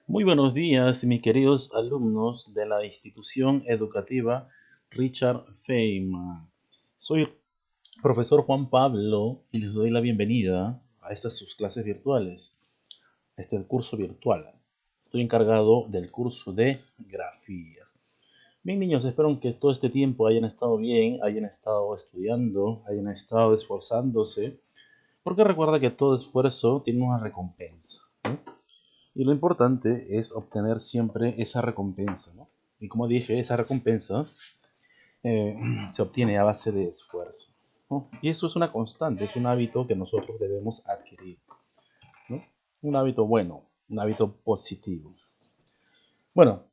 Muy buenos días, mis queridos alumnos de la institución educativa Richard Feynman. Soy profesor Juan Pablo y les doy la bienvenida a estas sus clases virtuales, a este curso virtual. Estoy encargado del curso de grafías. Bien, niños, espero que todo este tiempo hayan estado bien, hayan estado estudiando, hayan estado esforzándose, porque recuerda que todo esfuerzo tiene una recompensa, ¿no? Y lo importante es obtener siempre esa recompensa, ¿no? Y como dije, esa recompensa eh, se obtiene a base de esfuerzo, ¿no? Y eso es una constante, es un hábito que nosotros debemos adquirir, ¿no? Un hábito bueno, un hábito positivo. Bueno,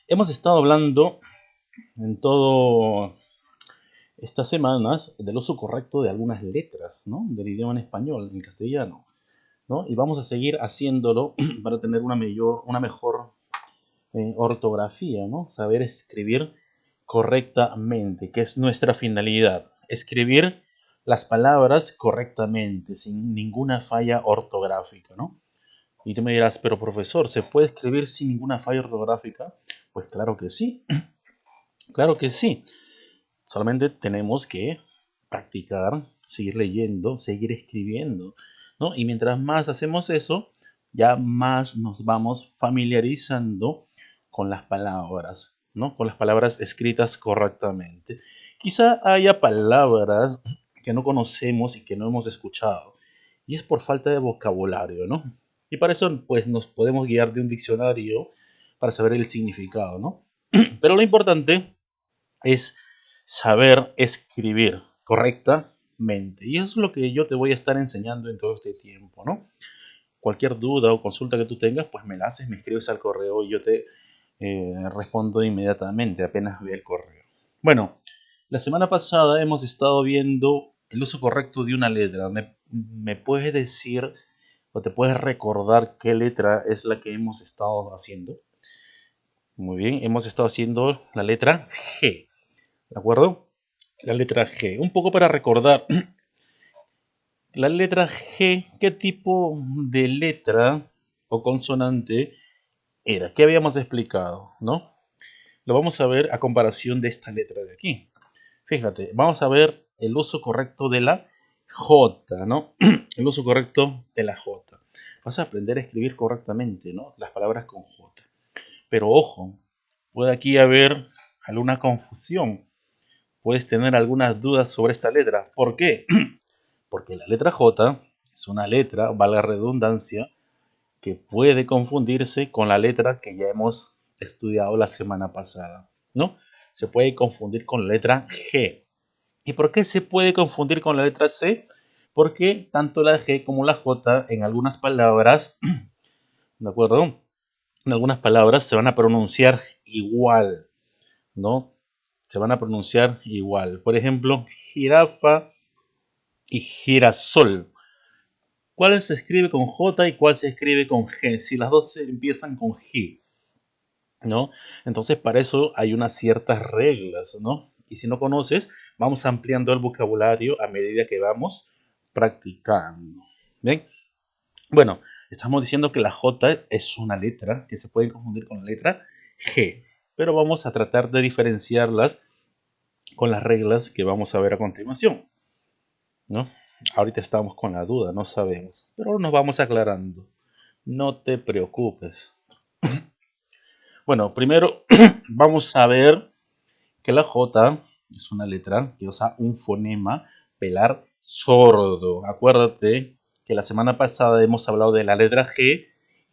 hemos estado hablando en todo estas semanas del uso correcto de algunas letras, ¿no? Del idioma en español, en castellano, ¿no? Y vamos a seguir haciéndolo para tener una mejor ortografía, ¿no? Saber escribir correctamente, que es nuestra finalidad. Escribir las palabras correctamente, sin ninguna falla ortográfica, ¿no? Y tú me dirás, pero profesor, ¿se puede escribir sin ninguna falla ortográfica? Pues claro que sí, claro que sí. Solamente tenemos que practicar, seguir leyendo, seguir escribiendo, ¿no? Y mientras más hacemos eso, ya más nos vamos familiarizando con las palabras, ¿no? Con las palabras escritas correctamente. Quizá haya palabras que no conocemos y que no hemos escuchado, y es por falta de vocabulario, ¿no? Y para eso, pues, nos podemos guiar de un diccionario para saber el significado, ¿no? Pero lo importante es saber escribir correctamente. Y eso es lo que yo te voy a estar enseñando en todo este tiempo, ¿no? Cualquier duda o consulta que tú tengas, pues me la haces, me escribes al correo y yo te respondo inmediatamente apenas vea el correo. Bueno, la semana pasada hemos estado viendo el uso correcto de una letra. ¿Me puedes decir o te puedes recordar qué letra es la que hemos estado haciendo? Muy bien, hemos estado haciendo la letra G, ¿de acuerdo? La letra G. Un poco para recordar, la letra G, ¿qué tipo de letra o consonante era? ¿Qué habíamos explicado? ¿No? Lo vamos a ver a comparación de esta letra de aquí. Fíjate, vamos a ver el uso correcto de la J, ¿no? El uso correcto de la J. Vas a aprender a escribir correctamente, ¿no? Las palabras con J. Pero ojo, puede aquí haber alguna confusión. Puedes tener algunas dudas sobre esta letra. ¿Por qué? Porque la letra J es una letra, valga la redundancia, que puede confundirse con la letra que ya hemos estudiado la semana pasada, ¿no? Se puede confundir con la letra G. ¿Y por qué se puede confundir con la letra C? Porque tanto la G como la J en algunas palabras, ¿de acuerdo? En algunas palabras se van a pronunciar igual, ¿no? Se van a pronunciar igual. Por ejemplo, jirafa y girasol. ¿Cuál se escribe con J y cuál se escribe con G? Si las dos empiezan con G, ¿no? Entonces para eso hay unas ciertas reglas, ¿no? Y si no conoces, vamos ampliando el vocabulario a medida que vamos practicando. ¿Bien? Bueno, estamos diciendo que la J es una letra que se puede confundir con la letra G, pero vamos a tratar de diferenciarlas con las reglas que vamos a ver a continuación, ¿no? Ahorita estamos con la duda, no sabemos, pero nos vamos aclarando. No te preocupes. Bueno, primero vamos a ver que la J es una letra que usa un fonema velar sordo. Acuérdate que la semana pasada hemos hablado de la letra G,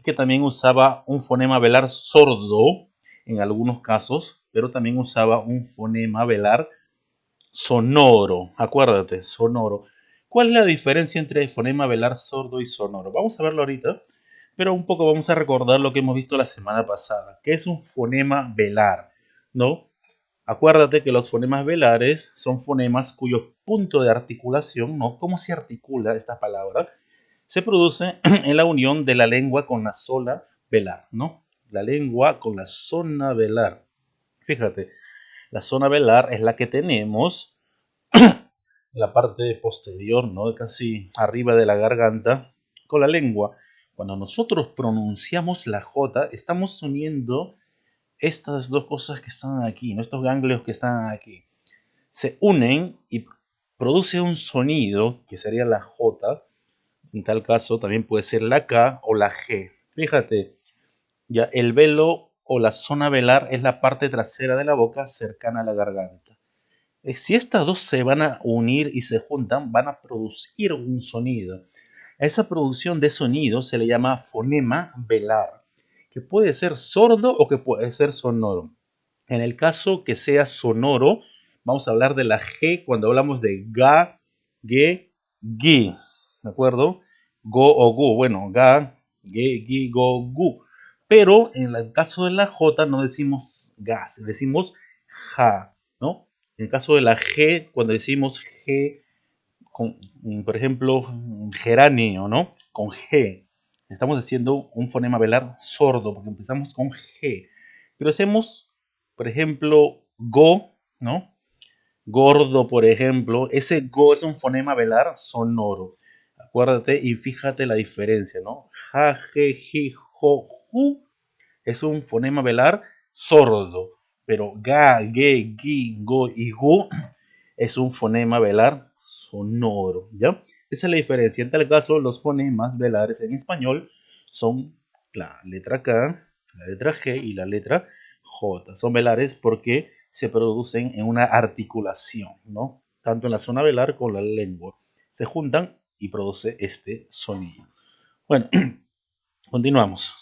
que también usaba un fonema velar sordo en algunos casos, pero también usaba un fonema velar sonoro. Acuérdate, sonoro. ¿Cuál es la diferencia entre fonema velar sordo y sonoro? Vamos a verlo ahorita, pero un poco vamos a recordar lo que hemos visto la semana pasada, que es un fonema velar, ¿no? Acuérdate que los fonemas velares son fonemas cuyo punto de articulación, ¿no? ¿Cómo se articula esta palabra? Se produce en la unión de la lengua con la zona velar, ¿no? La lengua con la zona velar. Fíjate, la zona velar es la que tenemos la parte posterior, ¿no? Casi arriba de la garganta, con la lengua. Cuando nosotros pronunciamos la J, estamos uniendo estas dos cosas que están aquí, ¿no? Estos ganglios que están aquí. Se unen y produce un sonido que sería la J. En tal caso también puede ser la K o la G. Fíjate, ya el velo o la zona velar es la parte trasera de la boca cercana a la garganta. Si estas dos se van a unir y se juntan, van a producir un sonido. A esa producción de sonido se le llama fonema velar, que puede ser sordo o que puede ser sonoro. En el caso que sea sonoro, vamos a hablar de la G cuando hablamos de ga, ge, gi. ¿De acuerdo? Go o gu. Bueno, ga, ge, gi, go, gu. Pero en el caso de la J no decimos ga, decimos ja, ¿no? En el caso de la G, cuando decimos G, con, por ejemplo, geranio, ¿no? Con G. Estamos haciendo un fonema velar sordo porque empezamos con G. Pero hacemos, por ejemplo, go, ¿no? Gordo, por ejemplo. Ese go es un fonema velar sonoro. Acuérdate y fíjate la diferencia, ¿no? Ja, je, ji, jo, ju es un fonema velar sordo. Pero ga, ge, gi, go y gu es un fonema velar sonoro, ¿ya? Esa es la diferencia. En tal caso, los fonemas velares en español son la letra K, la letra G y la letra J. Son velares porque se producen en una articulación, ¿no? Tanto en la zona velar como en la lengua. Se juntan y produce este sonido. Bueno, continuamos.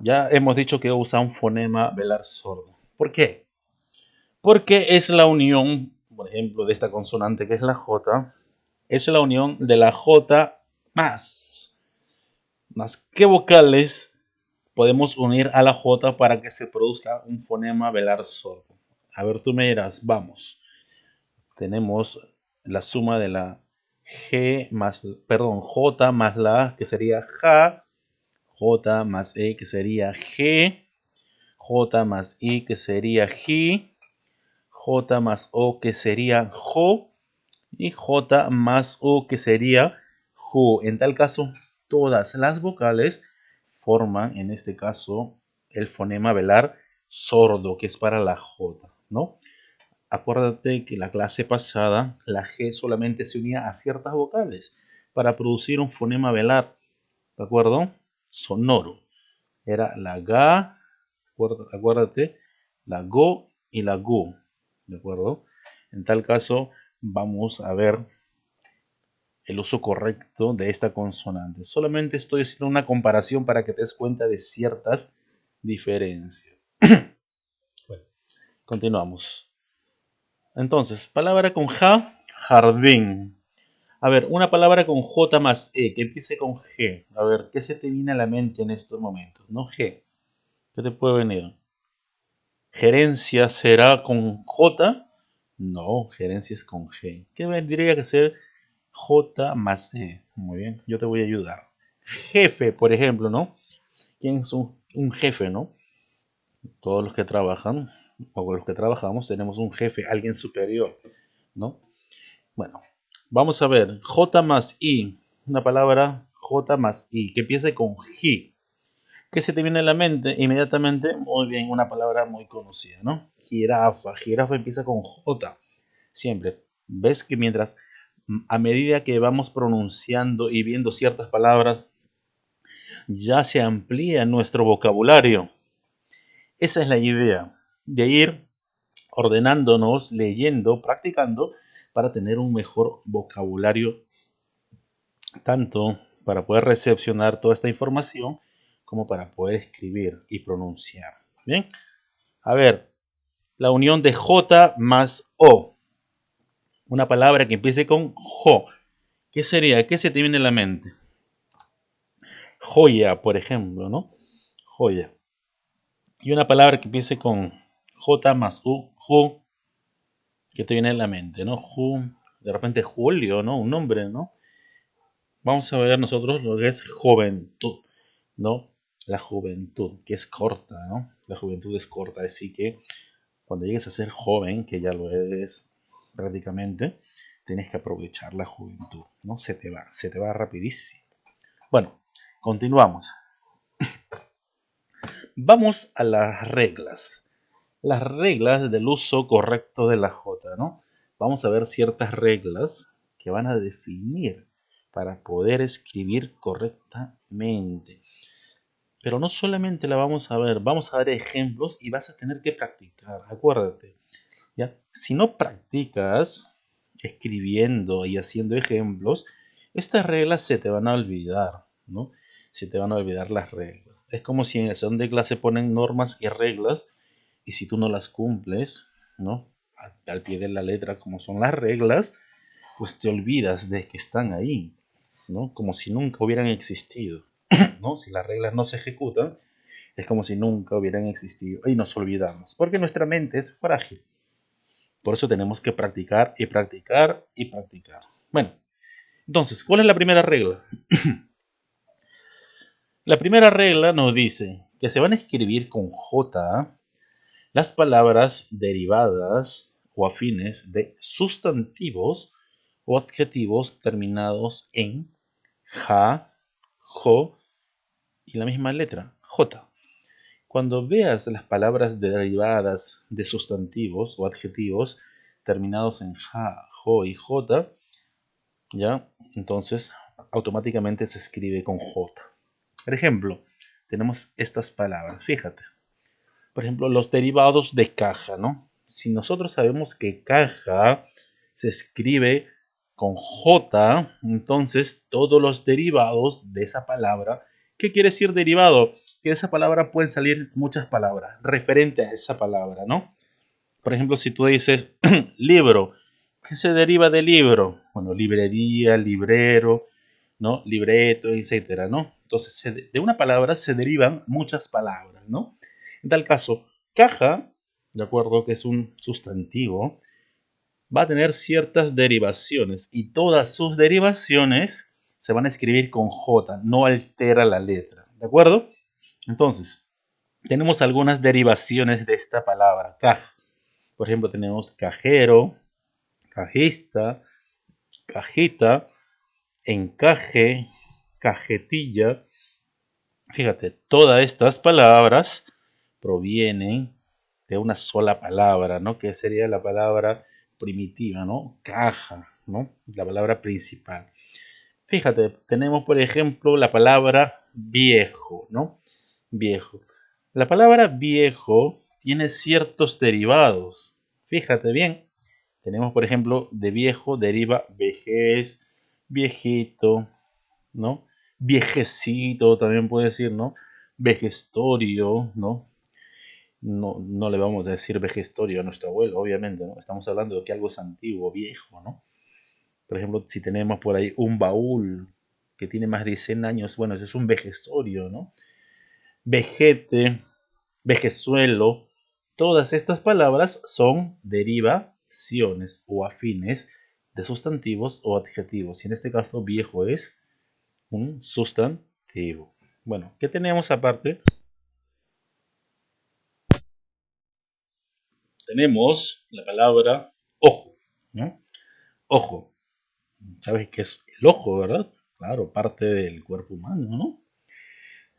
Ya hemos dicho que usa un fonema velar sordo. ¿Por qué? Porque es la unión, por ejemplo, de esta consonante que es la J, es la unión de la J más. Más qué vocales podemos unir a la J para que se produzca un fonema velar sordo. A ver, tú me dirás, vamos. Tenemos la suma de la G más, perdón, J más la A, que sería ja, J más E, que sería G, J más I, que sería ji, J más O, que sería jo, y J más U, que sería ju. En tal caso, todas las vocales forman, en este caso, el fonema velar sordo, que es para la J, ¿no? Acuérdate que la clase pasada la G solamente se unía a ciertas vocales para producir un fonema velar, ¿de acuerdo? Sonoro. Era la GA, acuérdate, la GO y la GU, ¿de acuerdo? En tal caso, vamos a ver el uso correcto de esta consonante. Solamente estoy haciendo una comparación para que te des cuenta de ciertas diferencias. Bueno, continuamos. Entonces, palabra con ja, jardín. A ver, una palabra con J más E, que empiece con G. A ver, ¿qué se te viene a la mente en estos momentos? ¿No? G. ¿Qué te puede venir? ¿Gerencia será con J? No, gerencia es con G. ¿Qué vendría que ser J más E? Muy bien, yo te voy a ayudar. Jefe, por ejemplo, ¿no? ¿Quién es un jefe, no? Todos los que trabajan, o los que trabajamos, tenemos un jefe, alguien superior, ¿no? Bueno, vamos a ver. J más I. Una palabra J más I. Que empiece con J. ¿Qué se te viene a la mente? Inmediatamente, muy bien, una palabra muy conocida, ¿no? Jirafa. Jirafa empieza con J. Siempre. ¿Ves que mientras, a medida que vamos pronunciando y viendo ciertas palabras, ya se amplía nuestro vocabulario? Esa es la idea. De ir ordenándonos, leyendo, practicando, para tener un mejor vocabulario tanto para poder recepcionar toda esta información como para poder escribir y pronunciar. Bien, a ver, la unión de J más O, una palabra que empiece con Jo. ¿Qué sería? ¿Qué se te viene a la mente? Joya, por ejemplo, ¿no? Joya. Y una palabra que empiece con J más U, Ju. ¿Qué te viene a la mente, no? Ju, de repente Julio, ¿no? Un nombre, ¿no? Vamos a ver nosotros lo que es juventud, ¿no? La juventud, que es corta, ¿no? La juventud es corta, así que Cuando llegues a ser joven, que ya lo eres prácticamente, tienes que aprovechar la juventud, ¿no? Se te va rapidísimo. Bueno, continuamos. Vamos a las reglas. Las reglas del uso correcto de la J, ¿no? Vamos a ver ciertas reglas que van a definir para poder escribir correctamente. Pero no solamente la vamos a ver, vamos a dar ejemplos y vas a tener que practicar. Acuérdate, ¿ya? Si no practicas escribiendo y haciendo ejemplos, estas reglas se te van a olvidar, ¿no? Se te van a olvidar las reglas. Es como si en el salón de clase ponen normas y reglas y si tú no las cumples, ¿no? Al pie de la letra como son las reglas, pues te olvidas de que están ahí, ¿no? Como si nunca hubieran existido, ¿no? Si las reglas no se ejecutan, es como si nunca hubieran existido y nos olvidamos, porque nuestra mente es frágil. Por eso tenemos que practicar y practicar y practicar. Bueno, entonces, ¿cuál es la primera regla? La primera regla nos dice que se van a escribir con J las palabras derivadas o afines de sustantivos o adjetivos terminados en ja, jo y la misma letra, J. Cuando veas las palabras derivadas de sustantivos o adjetivos terminados en ja, jo y j, ¿ya? Entonces automáticamente se escribe con j. Por ejemplo, tenemos estas palabras, fíjate. Por ejemplo, los derivados de caja, ¿no? Si nosotros sabemos que caja se escribe con J, entonces todos los derivados de esa palabra, ¿qué quiere decir derivado? Que de esa palabra pueden salir muchas palabras referente a esa palabra, ¿no? Por ejemplo, si tú dices libro, ¿qué se deriva de libro? Bueno, librería, librero, ¿no? Libreto, etcétera, ¿no? Entonces, de una palabra se derivan muchas palabras, ¿no? En tal caso, caja, de acuerdo que es un sustantivo, va a tener ciertas derivaciones y todas sus derivaciones se van a escribir con J, no altera la letra, ¿de acuerdo? Entonces, tenemos algunas derivaciones de esta palabra, caja. Por ejemplo, tenemos cajero, cajista, cajita, encaje, cajetilla. Fíjate, todas estas palabras provienen de una sola palabra, ¿no? Que sería la palabra primitiva, ¿no? Caja, ¿no? La palabra principal. Fíjate, tenemos por ejemplo la palabra viejo, ¿no? Viejo. La palabra viejo tiene ciertos derivados. Fíjate bien. Tenemos por ejemplo de viejo deriva vejez, viejito, ¿no? Viejecito también puede decir, ¿no? Vejestorio, ¿no? No le vamos a decir vejestorio a nuestro abuelo, obviamente, ¿no? Estamos hablando de que algo es antiguo, viejo, ¿no? Por ejemplo, si tenemos por ahí un baúl que tiene más de 100 años, bueno, eso es un vejestorio, ¿no? Vejete, vejezuelo, todas estas palabras son derivaciones o afines de sustantivos o adjetivos. Y en este caso, viejo es un sustantivo. Bueno, ¿qué tenemos aparte? Tenemos la palabra ojo, ¿no? Ojo. ¿Sabes qué es el ojo, verdad? Claro, parte del cuerpo humano, ¿no?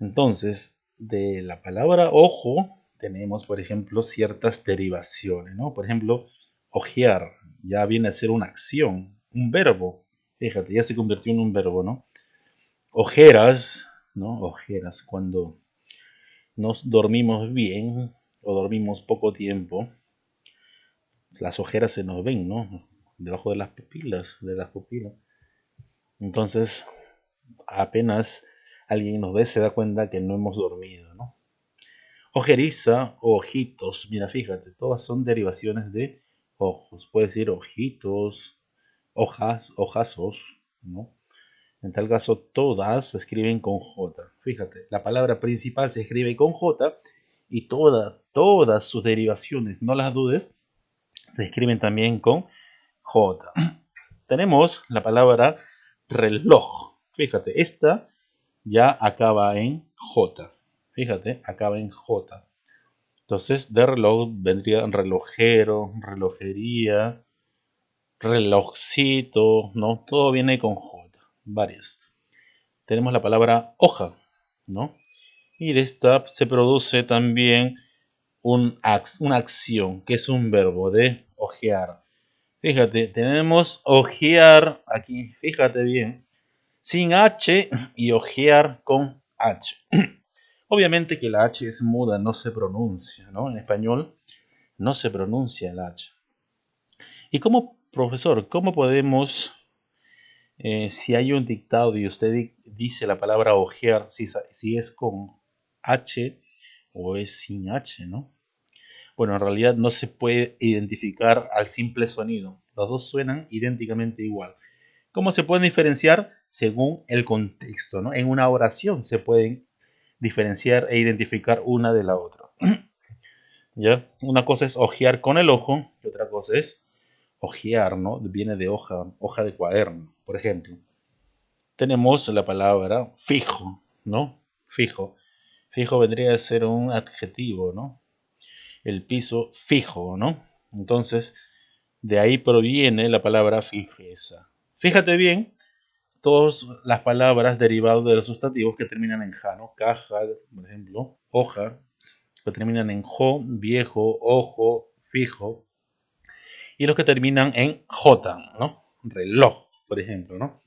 Entonces, de la palabra ojo tenemos, por ejemplo, ciertas derivaciones, ¿no? Por ejemplo, ojear ya viene a ser una acción, un verbo. Fíjate, ya se convirtió en un verbo, ¿no? Ojeras, ¿no? Ojeras, cuando nos dormimos bien o dormimos poco tiempo, las ojeras se nos ven, ¿no? Debajo de las pupilas, Entonces, apenas alguien nos ve, se da cuenta que no hemos dormido, ¿no? Ojeriza o ojitos, mira, fíjate, todas son derivaciones de ojos. Puede decir ojitos, hojas, hojazos, ¿no? En tal caso, todas se escriben con J. Fíjate, la palabra principal se escribe con J y todas sus derivaciones, no las dudes, se escriben también con J. Tenemos la palabra reloj. Fíjate, esta ya acaba en J. Fíjate, acaba en J. Entonces, de reloj vendría relojero, relojería, relojcito, ¿no? Todo viene con J, varias. Tenemos la palabra hoja, ¿no? Y de esta se produce también una acción, que es un verbo de ojear. Fíjate, tenemos ojear aquí, fíjate bien, sin H y ojear con H. Obviamente que la H es muda, no se pronuncia, ¿no? En español no se pronuncia el H. ¿Y cómo, profesor, cómo podemos, si hay un dictado y usted dice la palabra ojear, si es con H o es sin H, ¿no? Bueno, en realidad no se puede identificar al simple sonido. Los dos suenan idénticamente igual. ¿Cómo se pueden diferenciar? Según el contexto, ¿no? En una oración se pueden diferenciar e identificar una de la otra. ¿Ya? Una cosa es ojear con el ojo y otra cosa es ojear, ¿no? Viene de hoja, hoja de cuaderno, por ejemplo. Tenemos la palabra fijo, ¿no? Fijo. Fijo vendría a ser un adjetivo, ¿no? El piso fijo, ¿no? Entonces, de ahí proviene la palabra fijeza. Fíjate bien, todas las palabras derivadas de los sustantivos que terminan en ja, ¿no? Caja, por ejemplo, hoja, que terminan en jo, viejo, ojo, fijo, y los que terminan en j, ¿no? Reloj, por ejemplo, ¿no?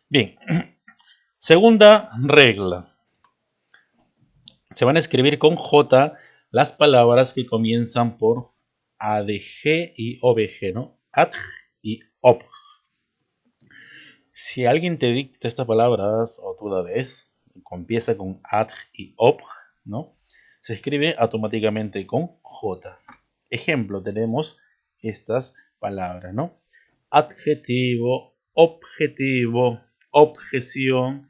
Bien, segunda regla. Se van a escribir con j las palabras que comienzan por adg y obg, ¿no? Adg y obg. Si alguien te dicta estas palabras o tú la ves, empieza con adg y obg, ¿no? Se escribe automáticamente con j. Ejemplo, tenemos estas palabras, ¿no? Adjetivo, objetivo, objeción,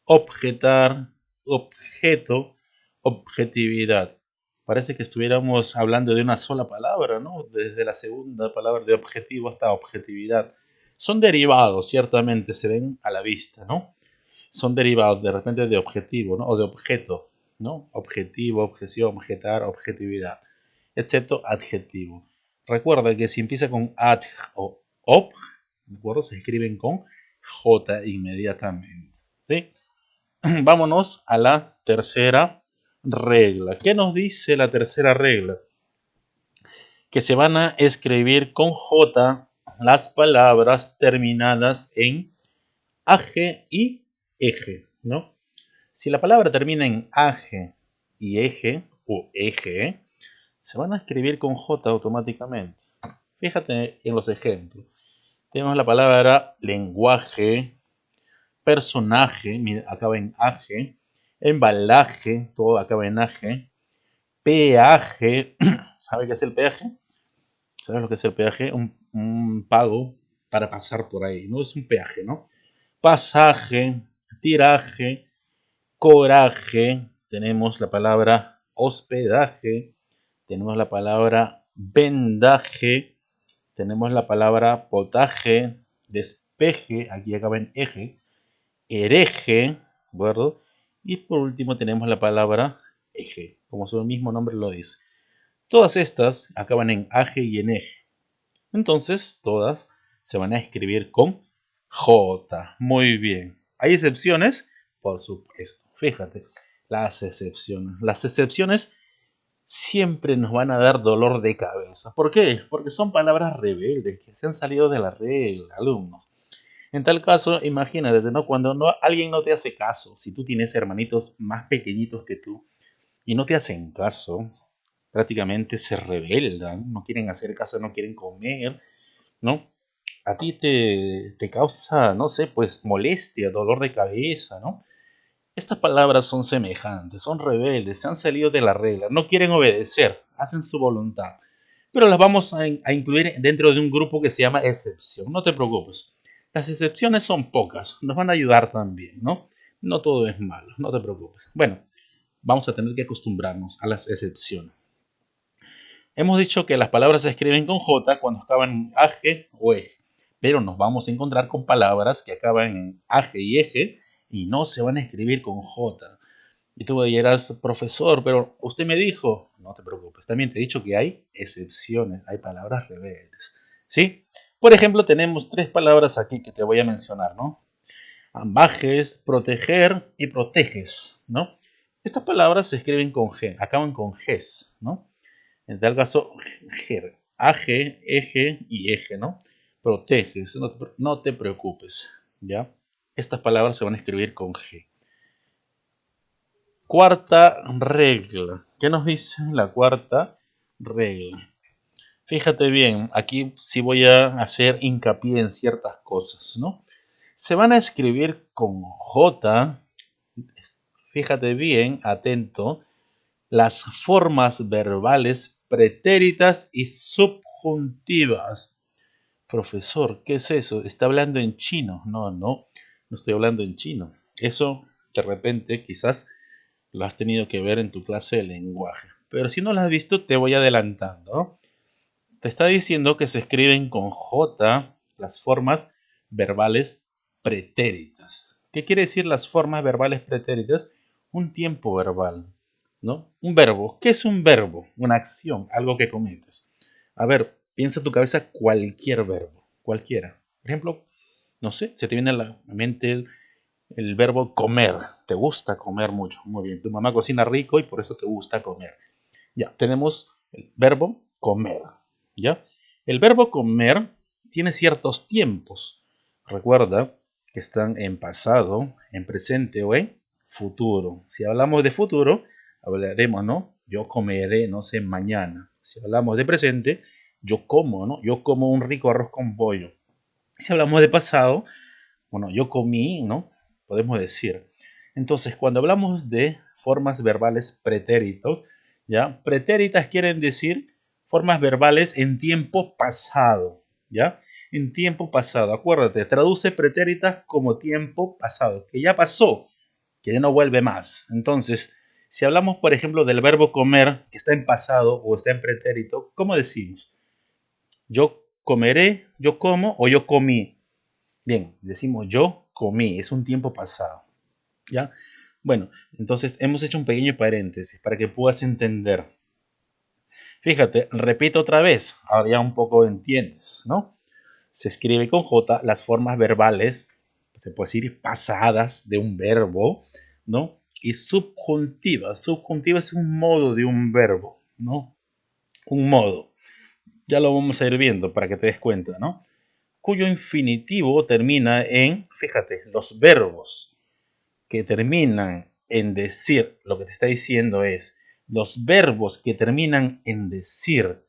objetar, objeto, objetividad. Parece que estuviéramos hablando de una sola palabra, ¿no? Desde la segunda palabra de objetivo hasta objetividad. Son derivados, ciertamente, se ven a la vista, ¿no? Son derivados de repente de objetivo, ¿no? O de objeto, ¿no? Objetivo, objeción, objetar, objetividad, excepto adjetivo. Recuerda que si empieza con adj o ob, ¿de acuerdo? Se escriben con j inmediatamente, ¿sí? Vámonos a la tercera regla. ¿Qué nos dice la tercera regla? Que se van a escribir con j las palabras terminadas en age y eje, ¿no? Si la palabra termina en age y eje o eje, se van a escribir con j automáticamente. Fíjate en los ejemplos. Tenemos la palabra lenguaje, personaje, mira, acaba en age, embalaje, todo acaba en age, peaje, ¿sabe qué es el peaje? ¿Sabes lo que es el peaje? Un pago para pasar por ahí, no es un peaje, ¿no? Pasaje, tiraje, coraje, tenemos la palabra hospedaje, tenemos la palabra vendaje, tenemos la palabra potaje, despeje, aquí acaba en eje, hereje, ¿de acuerdo? Y por último tenemos la palabra eje, como su mismo nombre lo dice. Todas estas acaban en aje y en eje. Entonces, todas se van a escribir con J. Muy bien. ¿Hay excepciones? Por supuesto. Fíjate, las excepciones. Las excepciones siempre nos van a dar dolor de cabeza. ¿Por qué? Porque son palabras rebeldes que se han salido de la regla, alumnos. En tal caso, imagínate, ¿no? Cuando alguien no te hace caso, si tú tienes hermanitos más pequeñitos que tú y no te hacen caso, prácticamente se rebeldan, no quieren hacer caso, no quieren comer, ¿no? A ti te causa, no sé, pues molestia, dolor de cabeza, ¿no? Estas palabras son semejantes, son rebeldes, se han salido de la regla, no quieren obedecer, hacen su voluntad. Pero las vamos a incluir dentro de un grupo que se llama excepción, no te preocupes. Las excepciones son pocas, nos van a ayudar también, ¿no? No todo es malo, no te preocupes. Bueno, vamos a tener que acostumbrarnos a las excepciones. Hemos dicho que las palabras se escriben con J cuando acaban en age o eje, pero nos vamos a encontrar con palabras que acaban en age y eje y no se van a escribir con J. Y tú me dirás, profesor, pero usted me dijo, no te preocupes, también te he dicho que hay excepciones, hay palabras rebeldes. ¿Sí? Por ejemplo, tenemos tres palabras aquí que te voy a mencionar, ¿no? Ambajes, proteger y proteges, ¿no? Estas palabras se escriben con G, acaban con Gs, ¿no? En tal caso, ger, AG, eje y eje, ¿no? Proteges, no te preocupes, ¿ya? Estas palabras se van a escribir con G. Cuarta regla. ¿Qué nos dice la cuarta regla? Fíjate bien, aquí sí voy a hacer hincapié en ciertas cosas, ¿no? Se van a escribir con J, fíjate bien, atento, las formas verbales pretéritas y subjuntivas. Profesor, ¿qué es eso? ¿Está hablando en chino? No estoy hablando en chino. Eso de repente quizás lo has tenido que ver en tu clase de lenguaje. Pero si no lo has visto, te voy adelantando. Te está diciendo que se escriben con J las formas verbales pretéritas. ¿Qué quiere decir las formas verbales pretéritas? Un tiempo verbal, ¿no? Un verbo. ¿Qué es un verbo? Una acción, algo que cometes. A ver, piensa en tu cabeza cualquier verbo, cualquiera. Por ejemplo, no sé, se te viene a la mente el verbo comer. Te gusta comer mucho. Muy bien. Tu mamá cocina rico y por eso te gusta comer. Ya, tenemos el verbo comer. ¿Ya? El verbo comer tiene ciertos tiempos. Recuerda que están en pasado, en presente o en futuro. Si hablamos de futuro, hablaremos, ¿no? Yo comeré, no sé, mañana. Si hablamos de presente, yo como, ¿no? Yo como un rico arroz con pollo. Si hablamos de pasado, bueno, yo comí, ¿no? Podemos decir. Entonces, cuando hablamos de formas verbales pretéritos, ¿ya? Pretéritas quieren decir formas verbales en tiempo pasado, ¿ya? En tiempo pasado. Acuérdate, traduce pretéritas como tiempo pasado, que ya pasó, que ya no vuelve más. Entonces, si hablamos, por ejemplo, del verbo comer, que está en pasado o está en pretérito, ¿cómo decimos? Yo comeré, yo como o yo comí. Bien, decimos yo comí, es un tiempo pasado. ¿Ya? Bueno, entonces hemos hecho un pequeño paréntesis para que puedas entender. Fíjate, repito otra vez, ahora ya un poco entiendes, ¿no? Se escribe con J las formas verbales, se puede decir pasadas de un verbo, ¿no? Y subjuntiva. Subjuntiva es un modo de un verbo, ¿no? Un modo. Ya lo vamos a ir viendo para que te des cuenta, ¿no? Cuyo infinitivo termina en, fíjate, los verbos que terminan en decir, lo que te está diciendo es, los verbos que terminan en decir,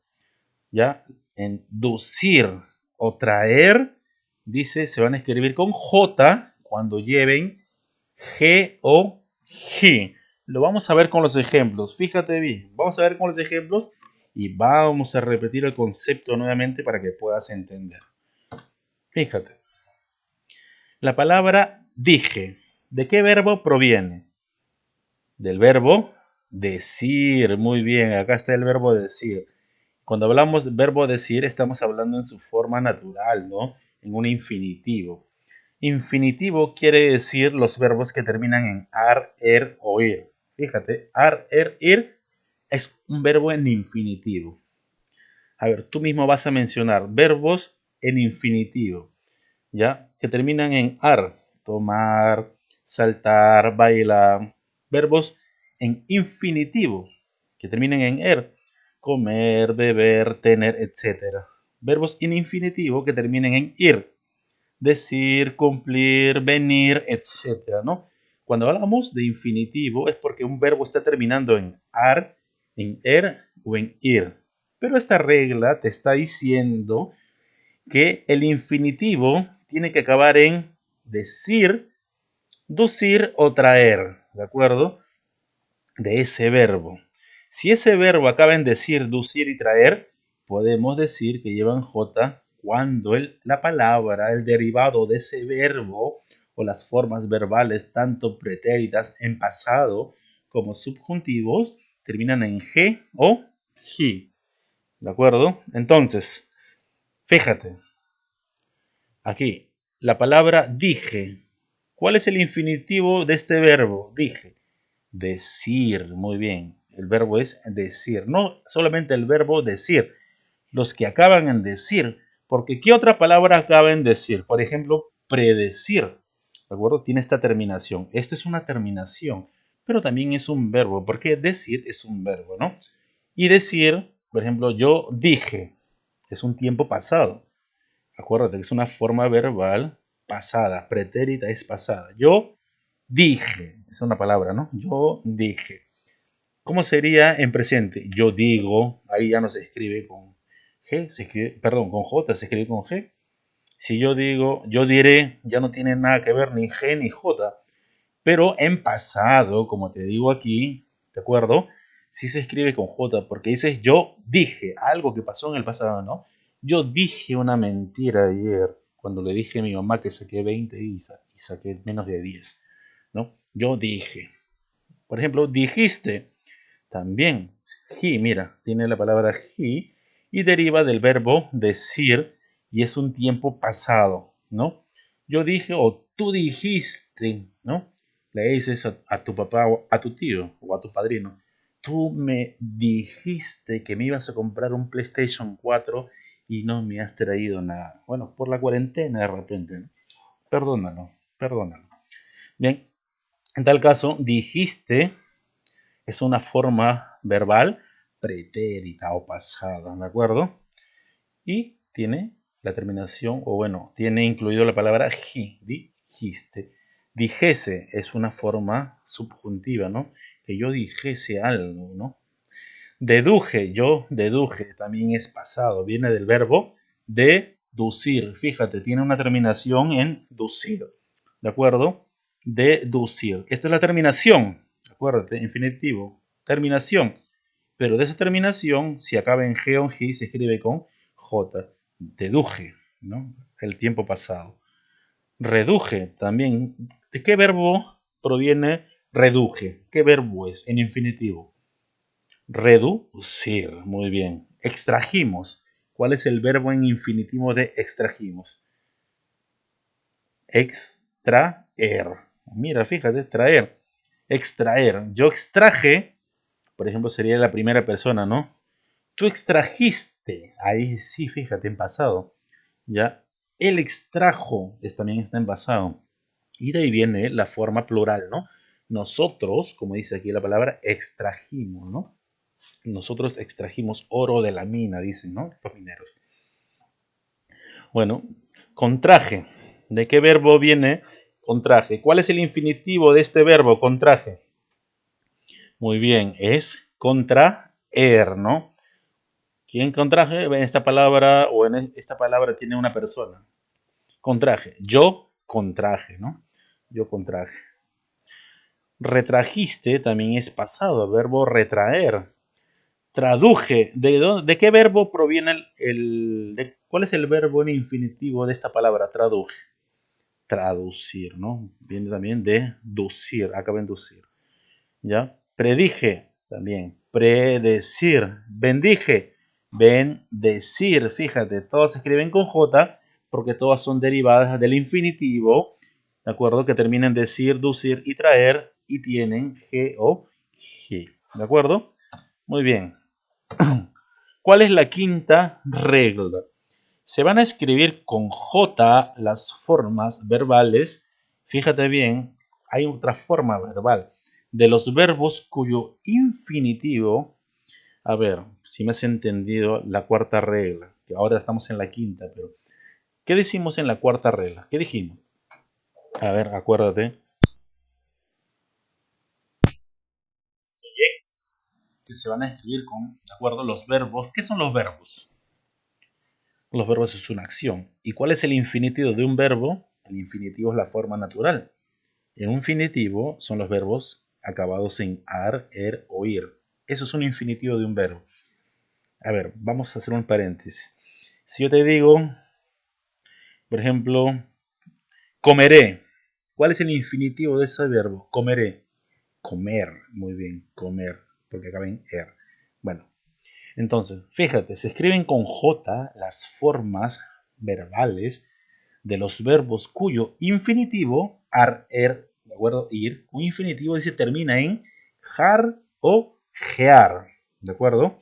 ¿ya? En ducir o traer, dice, se van a escribir con J cuando lleven G o G. Lo vamos a ver con los ejemplos. Fíjate bien, vamos a ver con los ejemplos y vamos a repetir el concepto nuevamente para que puedas entender. Fíjate, la palabra dije, ¿de qué verbo proviene? Del verbo decir. Muy bien, acá está el verbo decir. Cuando hablamos del verbo decir, estamos hablando en su forma natural, ¿no? En un infinitivo. Infinitivo quiere decir los verbos que terminan en ar, er o ir. Fíjate, ar, er, ir es un verbo en infinitivo. A ver, tú mismo vas a mencionar verbos en infinitivo, ¿ya? Que terminan en ar, tomar, saltar, bailar. Verbos en infinitivo, que terminan en er, comer, beber, tener, etcétera. Verbos en infinitivo que terminan en ir, decir, cumplir, venir, etcétera, ¿no? Cuando hablamos de infinitivo es porque un verbo está terminando en ar, en er o en ir. Pero esta regla te está diciendo que el infinitivo tiene que acabar en decir, ducir o traer, ¿de acuerdo? De ese verbo. Si ese verbo acaba en decir, ducir y traer, podemos decir que llevan J cuando la palabra, el derivado de ese verbo o las formas verbales, tanto pretéritas en pasado como subjuntivos, terminan en G o G. ¿De acuerdo? Entonces, fíjate, aquí, la palabra dije. ¿Cuál es el infinitivo de este verbo? Dije. Decir, muy bien. El verbo es decir. No solamente el verbo decir, los que acaban en decir. Porque ¿qué otra palabra acaba en decir? Por ejemplo, predecir. ¿De acuerdo? Tiene esta terminación. Esto es una terminación, pero también es un verbo, porque decir es un verbo, ¿no? Y decir, por ejemplo, yo dije, es un tiempo pasado. Acuérdate que es una forma verbal pasada, pretérita es pasada. Yo dije, es una palabra, ¿no? Yo dije. ¿Cómo sería en presente? Yo digo, ahí ya no se escribe con G, perdón, con J, se escribe con G. Si yo digo, yo diré, ya no tiene nada que ver ni G ni J. Pero en pasado, como te digo aquí, ¿de acuerdo? Sí se escribe con J, porque dices yo dije, algo que pasó en el pasado, ¿no? Yo dije una mentira ayer, cuando le dije a mi mamá que saqué 20 y saqué menos de 10, ¿no? Yo dije. Por ejemplo, dijiste, también. He, mira, tiene la palabra he y deriva del verbo decir y es un tiempo pasado, ¿no? Yo dije o tú dijiste, ¿no? Le dices a tu papá o a tu tío o a tu padrino, tú me dijiste que me ibas a comprar un PlayStation 4 y no me has traído nada. Bueno, por la cuarentena de repente, ¿no? Perdónalo, perdónalo. Bien, en tal caso, dijiste es una forma verbal pretérita o pasada, ¿de acuerdo? Y tiene la terminación, o bueno, tiene incluido la palabra dijiste. Dijese es una forma subjuntiva, ¿no? Que yo dijese algo, ¿no? Deduje, yo deduje, también es pasado, viene del verbo deducir. Fíjate, tiene una terminación en ducir, ¿de acuerdo? Deducir. Esta es la terminación, acuérdate, infinitivo, terminación. Pero de esa terminación, si acaba en G o en G, se escribe con J. Deduje, ¿no? El tiempo pasado. Reduje, también. ¿De qué verbo proviene reduje? ¿Qué verbo es en infinitivo? Reducir, muy bien. Extrajimos. ¿Cuál es el verbo en infinitivo de extrajimos? Extraer. Mira, fíjate, traer. Extraer. Yo extraje, por ejemplo, sería la primera persona, ¿no? Tú extrajiste. Ahí sí, fíjate, en pasado. Ya. Él extrajo, también está en pasado. Y de ahí viene la forma plural, ¿no? Nosotros, como dice aquí la palabra, extrajimos, ¿no? Nosotros extrajimos oro de la mina, dicen, ¿no? Los mineros. Bueno, contraje. ¿De qué verbo viene contraje? ¿Cuál es el infinitivo de este verbo contraje? Muy bien, es contraer, ¿no? ¿Quién contraje? En esta palabra o en esta palabra tiene una persona. Contraje. Yo contraje, ¿no? Yo contraje. Retrajiste también es pasado, verbo retraer. Traduje. ¿De qué verbo proviene cuál es el verbo en infinitivo de esta palabra? Traduje. Traducir, ¿no? Viene también de ducir, acaba en ducir. ¿Ya? Predije, también. Predecir. Bendije. Bendecir. Fíjate, todas se escriben con J porque todas son derivadas del infinitivo, ¿de acuerdo? Que terminan en decir, ducir y traer y tienen G o G, ¿de acuerdo? Muy bien. ¿Cuál es la quinta regla? Se van a escribir con J las formas verbales. Fíjate bien, hay otra forma verbal de los verbos cuyo infinitivo, a ver, si me has entendido la cuarta regla, que ahora estamos en la quinta, pero ¿qué decimos en la cuarta regla? ¿Qué dijimos? A ver, acuérdate. Que se van a escribir con, de acuerdo, los verbos. ¿Qué son los verbos? Los verbos es una acción. ¿Y cuál es el infinitivo de un verbo? El infinitivo es la forma natural. En un infinitivo son los verbos acabados en ar, er o ir. Eso es un infinitivo de un verbo. A ver, vamos a hacer un paréntesis. Si yo te digo, por ejemplo, comeré. ¿Cuál es el infinitivo de ese verbo? Comeré. Comer. Muy bien, comer. Porque acaba en er. Bueno, entonces, fíjate, se escriben con J las formas verbales de los verbos cuyo infinitivo, ar, er, de acuerdo, ir, un infinitivo dice termina en jar o gear, ¿de acuerdo?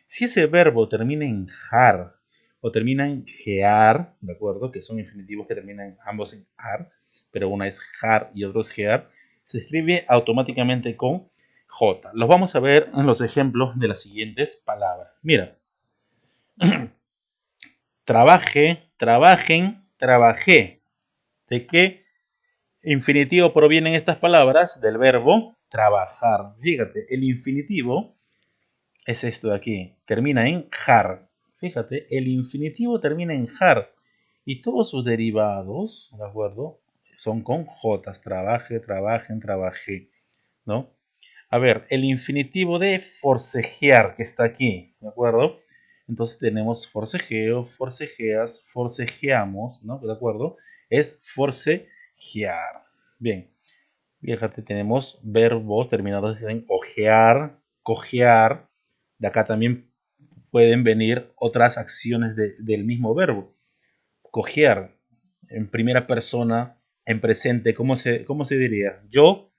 Si ese verbo termina en jar o termina en gear, ¿de acuerdo? Que son infinitivos que terminan ambos en ar, pero una es jar y otro es gear, se escribe automáticamente con J. Los vamos a ver en los ejemplos de las siguientes palabras. Mira, trabaje, trabajen, trabajé. ¿De qué infinitivo provienen estas palabras? Del verbo trabajar. Fíjate, el infinitivo es esto de aquí. Termina en jar. Fíjate, el infinitivo termina en jar. Y todos sus derivados, ¿de acuerdo? Son con J. Trabaje, trabajen, trabajé. ¿No? A ver, el infinitivo de forcejear que está aquí, ¿de acuerdo? Entonces tenemos forcejeo, forcejeas, forcejeamos, ¿no? ¿De acuerdo? Es forcejear. Bien, fíjate, tenemos verbos terminados en ojear, cojear. De acá también pueden venir otras acciones del mismo verbo. Cojear, en primera persona, en presente, cómo se diría? Yo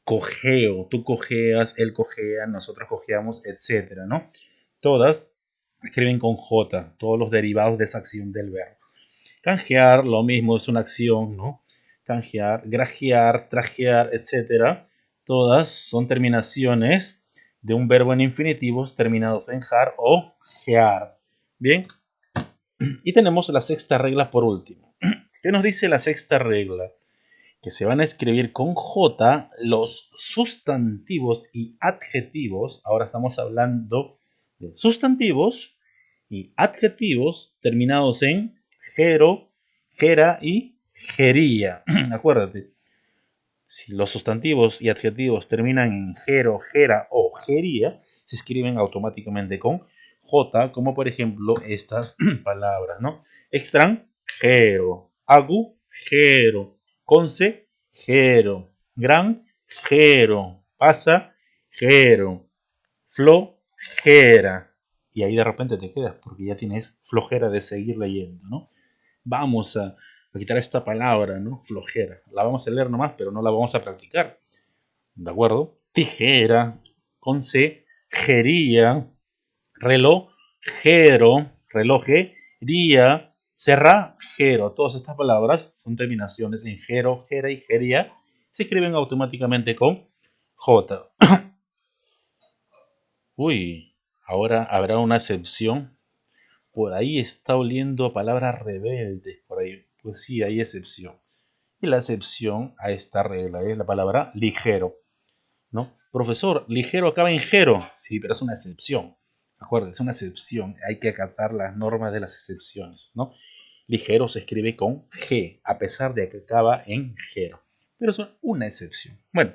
cojeo, tú cojeas, él cojea, nosotros cojeamos, etcétera, ¿no? Todas escriben con J, todos los derivados de esa acción del verbo. Canjear, lo mismo, es una acción, ¿no? Canjear, grajear, trajear, etcétera. Todas son terminaciones de un verbo en infinitivos terminados en jar o gear. Bien, y tenemos la sexta regla por último. ¿Qué nos dice la sexta regla? Que se van a escribir con J los sustantivos y adjetivos. Ahora estamos hablando de sustantivos y adjetivos terminados en gero, gera y gería. Acuérdate, si los sustantivos y adjetivos terminan en gero, gera o gería, se escriben automáticamente con J, como por ejemplo estas palabras, ¿no? Extranjero, agujero, consejero, granjero, pasajero, flojera. Y ahí de repente te quedas porque ya tienes flojera de seguir leyendo, ¿no? Vamos a quitar esta palabra, ¿no? Flojera. La vamos a leer nomás, pero no la vamos a practicar. ¿De acuerdo? Tijera, consejería, relojero, relojería, cerrajero. Todas estas palabras son terminaciones en gero, gera y gería. Se escriben automáticamente con J. Uy, ahora habrá una excepción. Por ahí está oliendo a palabras rebeldes. Por ahí, pues sí, hay excepción. Y la excepción a esta regla es la palabra ligero, ¿no? Profesor, ligero acaba en gero. Sí, pero es una excepción. Acuérdense, es una excepción. Hay que acatar las normas de las excepciones, ¿no? Ligero se escribe con G, a pesar de que acaba en gero. Pero es una excepción. Bueno,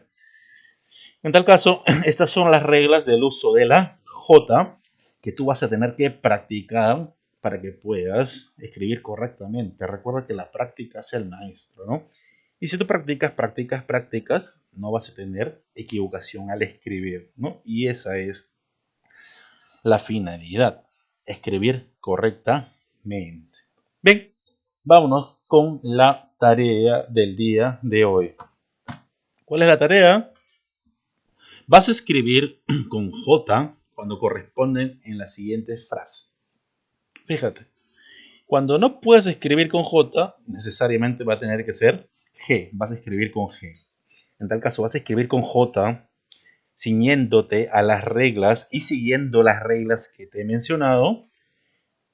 en tal caso, estas son las reglas del uso de la J que tú vas a tener que practicar para que puedas escribir correctamente. Recuerda que la práctica es el maestro, ¿no? Y si tú practicas, practicas, practicas, no vas a tener equivocación al escribir, ¿no? Y esa es la finalidad, escribir correctamente. Bien, vámonos con la tarea del día de hoy. ¿Cuál es la tarea? Vas a escribir con J cuando corresponden en la siguiente frase. Fíjate, cuando no puedes escribir con J, necesariamente va a tener que ser G. Vas a escribir con G. En tal caso, vas a escribir con J, ciñéndote a las reglas y siguiendo las reglas que te he mencionado.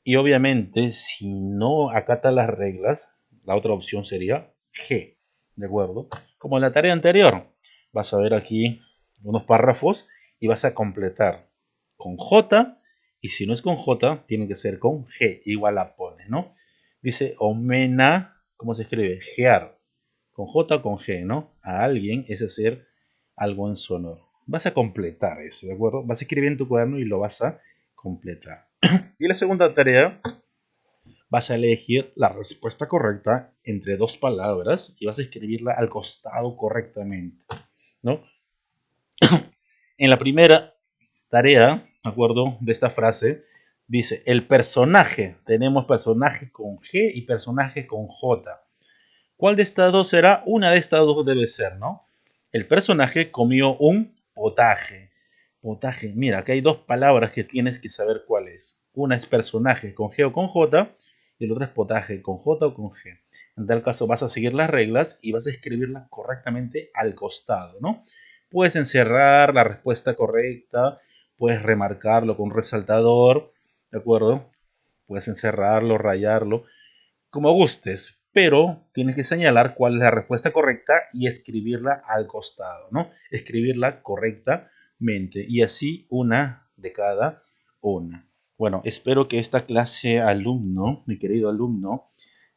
Y obviamente, si no acata las reglas, la otra opción sería G. ¿De acuerdo? Como en la tarea anterior, vas a ver aquí unos párrafos y vas a completar con J. Y si no es con J, tiene que ser con G. Igual la pones, ¿no? Dice omena, ¿cómo se escribe? Gear. Con J o con G, ¿no? A alguien es hacer algo en su honor. Vas a completar eso, ¿de acuerdo? Vas a escribir en tu cuaderno y lo vas a completar. Y la segunda tarea, vas a elegir la respuesta correcta entre dos palabras y vas a escribirla al costado correctamente, ¿no? En la primera tarea, ¿de acuerdo? De esta frase, dice, el personaje, tenemos personaje con G y personaje con J. ¿Cuál de estas dos será? Una de estas dos debe ser, ¿no? El personaje comió un potaje. Potaje. Mira, acá hay dos palabras que tienes que saber cuál es. Una es personaje con G o con J y el otro es potaje con J o con G. En tal caso vas a seguir las reglas y vas a escribirlas correctamente al costado, ¿no? Puedes encerrar la respuesta correcta, puedes remarcarlo con un resaltador, ¿de acuerdo? Puedes encerrarlo, rayarlo, como gustes, pero tienes que señalar cuál es la respuesta correcta y escribirla al costado, ¿no? Escribirla correctamente y así una de cada una. Bueno, espero que esta clase, alumno, mi querido alumno,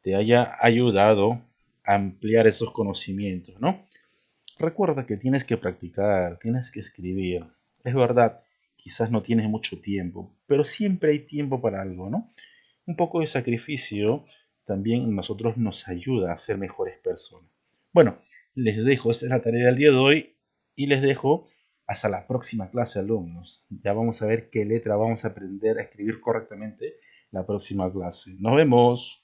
te haya ayudado a ampliar esos conocimientos, ¿no? Recuerda que tienes que practicar, tienes que escribir. Es verdad, quizás no tienes mucho tiempo, pero siempre hay tiempo para algo, ¿no? Un poco de sacrificio también nosotros nos ayuda a ser mejores personas. Bueno, les dejo, esta es la tarea del día de hoy y les dejo hasta la próxima clase, alumnos. Ya vamos a ver qué letra vamos a aprender a escribir correctamente la próxima clase. Nos vemos.